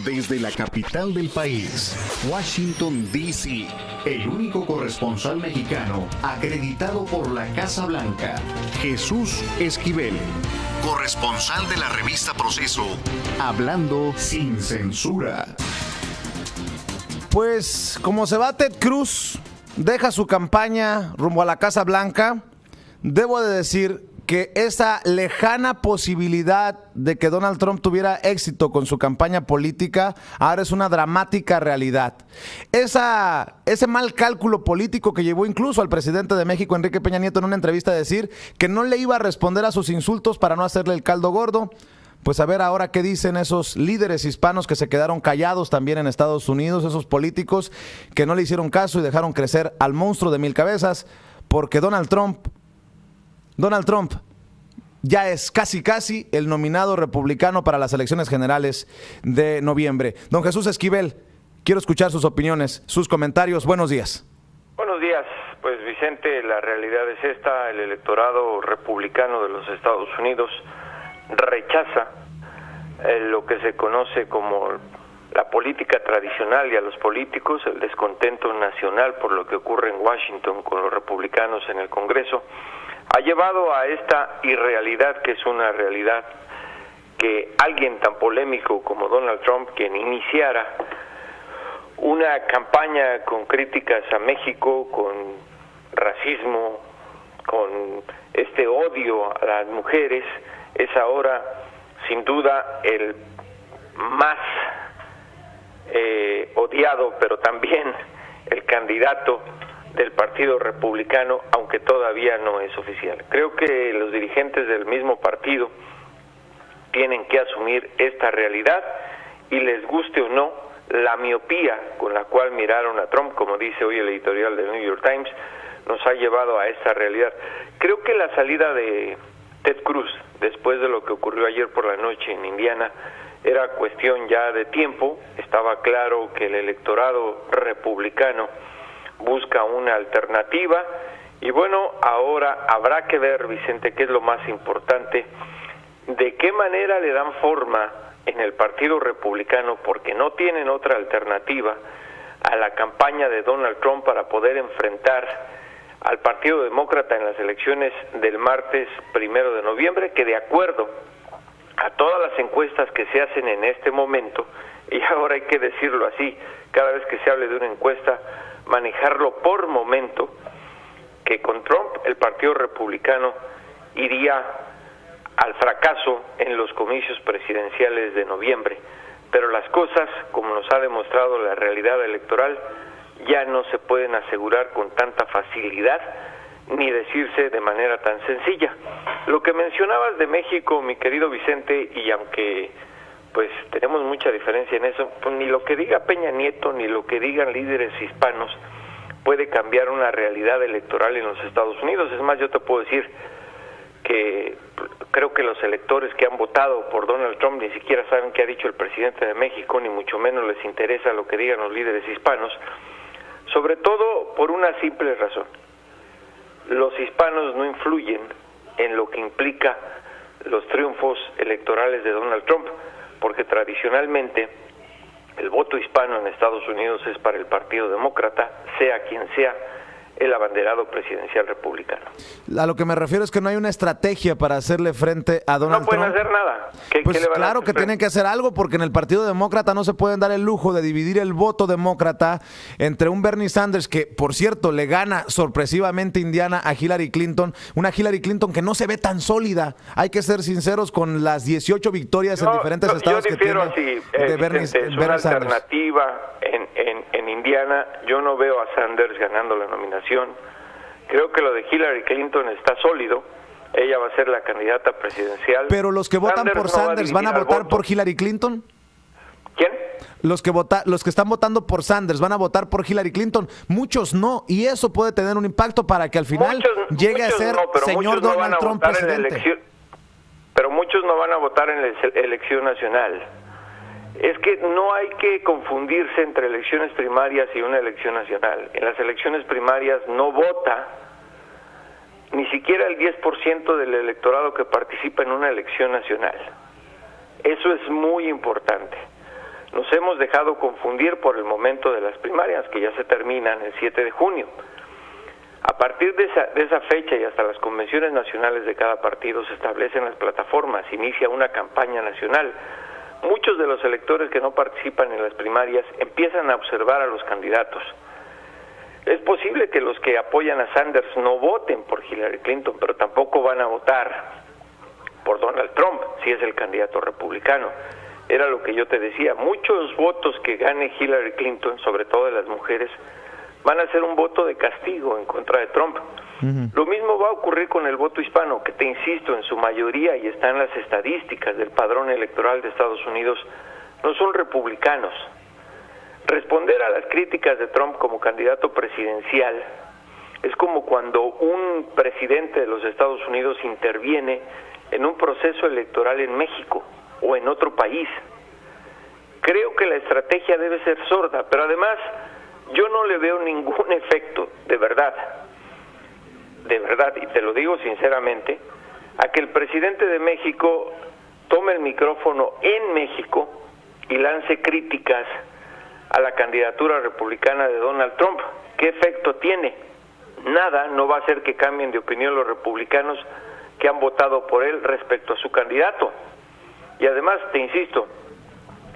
Desde la capital del país, Washington, D.C., el único corresponsal mexicano acreditado por la Casa Blanca, Jesús Esquivel, corresponsal de la revista Proceso, hablando sin censura. Pues como se va Ted Cruz, deja su campaña rumbo a la Casa Blanca, debo de decir que esa lejana posibilidad de que Donald Trump tuviera éxito con su campaña política ahora es una dramática realidad. Ese mal cálculo político que llevó incluso al presidente de México, Enrique Peña Nieto, en una entrevista a decir que no le iba a responder a sus insultos para no hacerle el caldo gordo. Pues a ver ahora qué dicen esos líderes hispanos que se quedaron callados también en Estados Unidos, esos políticos que no le hicieron caso y dejaron crecer al monstruo de 1000 cabezas, porque Donald Trump ya es casi el nominado republicano para las elecciones generales de noviembre. Don Jesús Esquivel, quiero escuchar sus opiniones, sus comentarios. Buenos días. Buenos días. Pues Vicente, la realidad es esta: el electorado republicano de los Estados Unidos rechaza lo que se conoce como la política tradicional y a los políticos, el descontento nacional por lo que ocurre en Washington con los republicanos en el Congreso. Ha llevado a esta irrealidad, que es una realidad, que alguien tan polémico como Donald Trump, quien iniciara una campaña con críticas a México, con racismo, con este odio a las mujeres, es ahora sin duda el más odiado, pero también el candidato del Partido Republicano, aunque todavía no es oficial. Creo que los dirigentes del mismo partido tienen que asumir esta realidad y, les guste o no, la miopía con la cual miraron a Trump, como dice hoy el editorial del New York Times, nos ha llevado a esta realidad. Creo que la salida de Ted Cruz, después de lo que ocurrió ayer por la noche en Indiana, era cuestión ya de tiempo. Estaba claro que el electorado republicano busca una alternativa y bueno, ahora habrá que ver, Vicente, qué es lo más importante, de qué manera le dan forma en el Partido Republicano, porque no tienen otra alternativa a la campaña de Donald Trump para poder enfrentar al Partido Demócrata en las elecciones del martes 1 de noviembre, que de acuerdo a todas las encuestas que se hacen en este momento, y ahora hay que decirlo así, cada vez que se hable de una encuesta, manejarlo por momento, que con Trump el Partido Republicano iría al fracaso en los comicios presidenciales de noviembre. Pero las cosas, como nos ha demostrado la realidad electoral, ya no se pueden asegurar con tanta facilidad ni decirse de manera tan sencilla. Lo que mencionabas de México, mi querido Vicente, y aunque pues tenemos mucha diferencia en eso, pues ni lo que diga Peña Nieto ni lo que digan líderes hispanos puede cambiar una realidad electoral en los Estados Unidos. Es más, yo te puedo decir que creo que los electores que han votado por Donald Trump ni siquiera saben qué ha dicho el presidente de México, ni mucho menos les interesa lo que digan los líderes hispanos, sobre todo por una simple razón: los hispanos no influyen en lo que implica los triunfos electorales de Donald Trump, porque tradicionalmente el voto hispano en Estados Unidos es para el Partido Demócrata, sea quien sea el abanderado presidencial republicano. A lo que me refiero es que no hay una estrategia para hacerle frente a Donald Trump. No pueden hacer nada. Pues claro que tienen que hacer algo, porque en el Partido Demócrata no se pueden dar el lujo de dividir el voto demócrata entre un Bernie Sanders que, por cierto, le gana sorpresivamente Indiana a Hillary Clinton, una Hillary Clinton que no se ve tan sólida. Hay que ser sinceros con las 18 victorias en diferentes estados que tiene de Bernie Sanders. Es una alternativa en Indiana. Yo no veo a Sanders ganando la nominación. Creo que lo de Hillary Clinton está sólido. Ella va a ser la candidata presidencial. Pero los que votan por Sanders van a votar por Hillary Clinton. ¿Quién? Los que están votando por Sanders van a votar por Hillary Clinton. Muchos no, y eso puede tener un impacto para que al final llegue a ser señor Donald Trump presidente. Pero muchos no van a votar en la elección nacional. Es que no hay que confundirse entre elecciones primarias y una elección nacional. En las elecciones primarias no vota ni siquiera el 10% del electorado que participa en una elección nacional. Eso es muy importante. Nos hemos dejado confundir por el momento de las primarias, que ya se terminan el 7 de junio. A partir de esa fecha y hasta las convenciones nacionales de cada partido se establecen las plataformas, inicia una campaña nacional. Muchos de los electores que no participan en las primarias empiezan a observar a los candidatos. Es posible que los que apoyan a Sanders no voten por Hillary Clinton, pero tampoco van a votar por Donald Trump, si es el candidato republicano. Era lo que yo te decía, muchos votos que gane Hillary Clinton, sobre todo de las mujeres, van a ser un voto de castigo en contra de Trump. Lo mismo va a ocurrir con el voto hispano, que te insisto, en su mayoría, y está en las estadísticas del padrón electoral de Estados Unidos, no son republicanos. Responder a las críticas de Trump como candidato presidencial es como cuando un presidente de los Estados Unidos interviene en un proceso electoral en México o en otro país. Creo que la estrategia debe ser sorda, pero además yo no le veo ningún efecto, de verdad, y te lo digo sinceramente, a que el presidente de México tome el micrófono en México y lance críticas a la candidatura republicana de Donald Trump. ¿Qué efecto tiene? Nada. No va a hacer que cambien de opinión los republicanos que han votado por él respecto a su candidato. Y además, te insisto,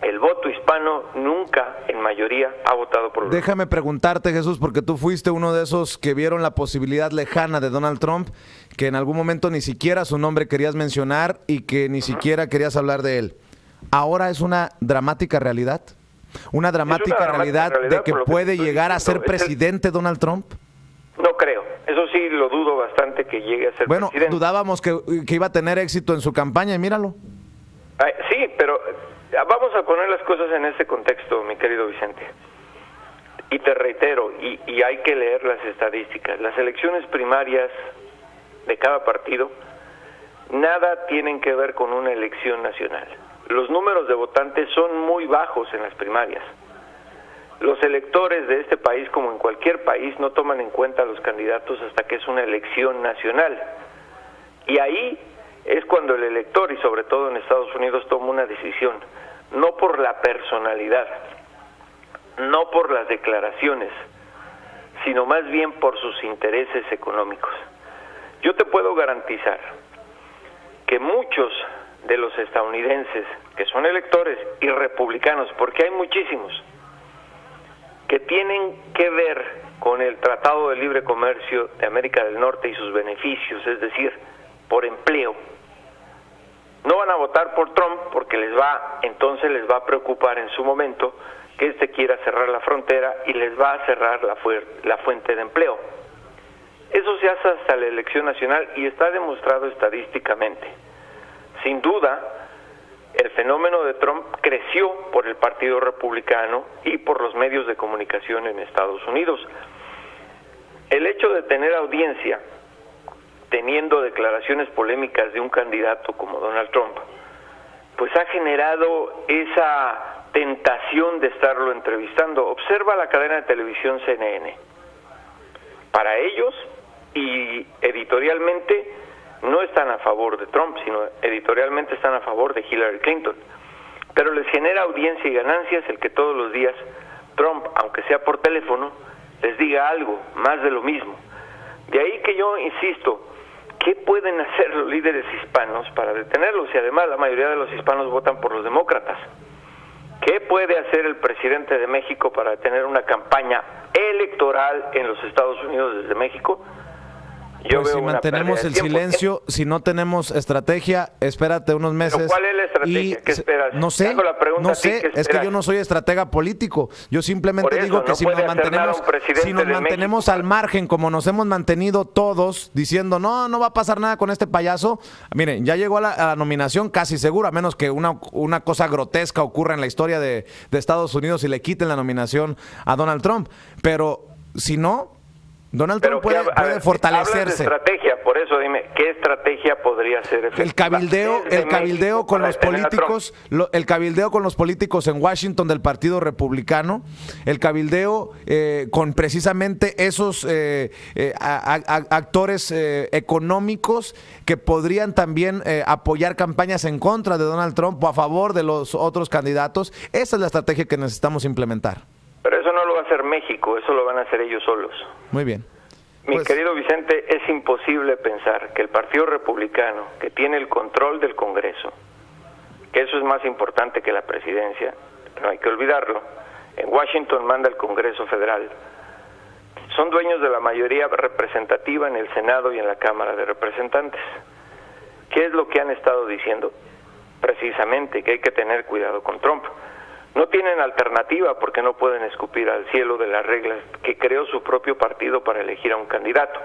el voto hispano nunca, en mayoría, ha votado por... Déjame preguntarte, Jesús, porque tú fuiste uno de esos que vieron la posibilidad lejana de Donald Trump, que en algún momento ni siquiera su nombre querías mencionar y que ni siquiera querías hablar de él. ¿Ahora es una dramática realidad? ¿Una dramática realidad de que puede llegar a ser presidente Donald Trump? No creo. Eso sí lo dudo bastante que llegue a ser presidente. Bueno, dudábamos que iba a tener éxito en su campaña y míralo. Sí, pero vamos a poner las cosas en ese contexto, mi querido Vicente. Y te reitero, y hay que leer las estadísticas. Las elecciones primarias de cada partido nada tienen que ver con una elección nacional. Los números de votantes son muy bajos en las primarias. Los electores de este país, como en cualquier país, no toman en cuenta a los candidatos hasta que es una elección nacional. Y ahí es cuando el elector, y sobre todo en Estados Unidos, toma una decisión, no por la personalidad, no por las declaraciones, sino más bien por sus intereses económicos. Yo te puedo garantizar que muchos de los estadounidenses que son electores y republicanos, porque hay muchísimos, que tienen que ver con el Tratado de Libre Comercio de América del Norte y sus beneficios, es decir, por empleo, no van a votar por Trump porque entonces les va a preocupar en su momento que éste quiera cerrar la frontera y les va a cerrar la fuente de empleo. Eso se hace hasta la elección nacional y está demostrado estadísticamente. Sin duda, el fenómeno de Trump creció por el Partido Republicano y por los medios de comunicación en Estados Unidos. El hecho de tener audiencia, teniendo declaraciones polémicas de un candidato como Donald Trump, pues ha generado esa tentación de estarlo entrevistando. Observa la cadena de televisión CNN. Para ellos, y editorialmente, no están a favor de Trump, sino editorialmente están a favor de Hillary Clinton. Pero les genera audiencia y ganancias el que todos los días Trump, aunque sea por teléfono, les diga algo, más de lo mismo. De ahí que yo insisto, ¿qué pueden hacer los líderes hispanos para detenerlos? Y además la mayoría de los hispanos votan por los demócratas. ¿Qué puede hacer el presidente de México para detener una campaña electoral en los Estados Unidos desde México? Yo pues si mantenemos el silencio, si no tenemos estrategia, espérate unos meses. ¿Pero cuál es la estrategia? ¿Qué esperas? No sé, es que yo no soy estratega político. Yo simplemente digo que si nos mantenemos al margen, como nos hemos mantenido todos, diciendo no va a pasar nada con este payaso. Miren, ya llegó a la nominación casi seguro, a menos que una cosa grotesca ocurra en la historia de Estados Unidos y le quiten la nominación a Donald Trump. Pero si no, Donald Trump puede fortalecerse. Hablas de estrategia, por eso dime, ¿qué estrategia podría ser efectiva? El cabildeo con los políticos, el cabildeo con los políticos en Washington del Partido Republicano, el cabildeo con precisamente esos actores económicos que podrían también apoyar campañas en contra de Donald Trump o a favor de los otros candidatos. Esa es la estrategia que necesitamos implementar. Pero eso no lo va a hacer México, eso lo van a hacer ellos solos. Muy bien. Mi querido Vicente, es imposible pensar que el Partido Republicano, que tiene el control del Congreso, que eso es más importante que la presidencia, no hay que olvidarlo, en Washington manda el Congreso Federal, son dueños de la mayoría representativa en el Senado y en la Cámara de Representantes. ¿Qué es lo que han estado diciendo? Precisamente que hay que tener cuidado con Trump. No tienen alternativa porque no pueden escupir al cielo de las reglas que creó su propio partido para elegir a un candidato.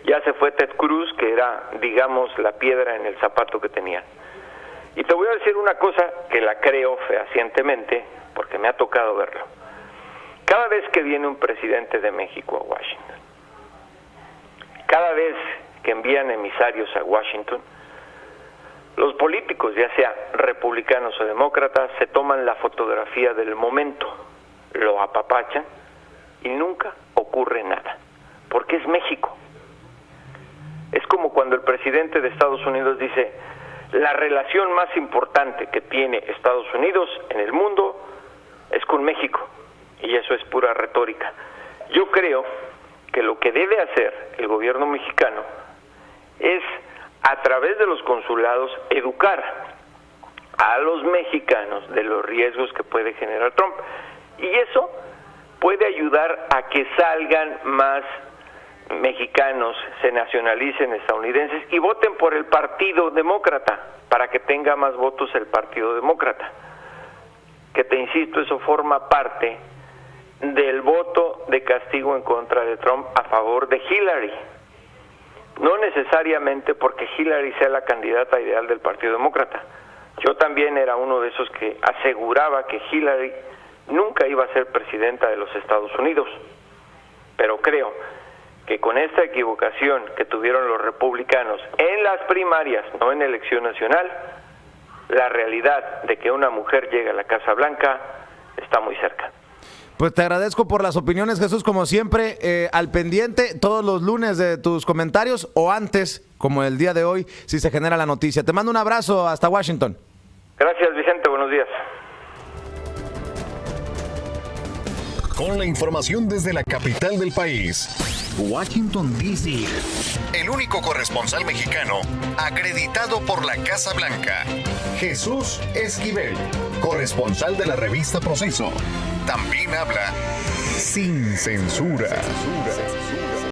Ya se fue Ted Cruz, que era, digamos, la piedra en el zapato que tenían. Y te voy a decir una cosa que la creo fehacientemente, porque me ha tocado verlo. Cada vez que viene un presidente de México a Washington, cada vez que envían emisarios a Washington, los políticos, ya sea republicanos o demócratas, se toman la fotografía del momento, lo apapachan y nunca ocurre nada, porque es México. Es como cuando el presidente de Estados Unidos dice, la relación más importante que tiene Estados Unidos en el mundo es con México, y eso es pura retórica. Yo creo que lo que debe hacer el gobierno mexicano es, a través de los consulados, educar a los mexicanos de los riesgos que puede generar Trump. Y eso puede ayudar a que salgan más mexicanos, se nacionalicen estadounidenses y voten por el Partido Demócrata, para que tenga más votos el Partido Demócrata. Que te insisto, eso forma parte del voto de castigo en contra de Trump a favor de Hillary. No necesariamente porque Hillary sea la candidata ideal del Partido Demócrata. Yo también era uno de esos que aseguraba que Hillary nunca iba a ser presidenta de los Estados Unidos. Pero creo que con esta equivocación que tuvieron los republicanos en las primarias, no en elección nacional, la realidad de que una mujer llegue a la Casa Blanca está muy cerca. Pues te agradezco por las opiniones, Jesús, como siempre, al pendiente todos los lunes de tus comentarios o antes, como el día de hoy, si se genera la noticia. Te mando un abrazo hasta Washington. Gracias, Vicente, buenos días. Con la información desde la capital del país, Washington, D.C., el único corresponsal mexicano acreditado por la Casa Blanca, Jesús Esquivel, corresponsal de la revista Proceso. También habla sin censura.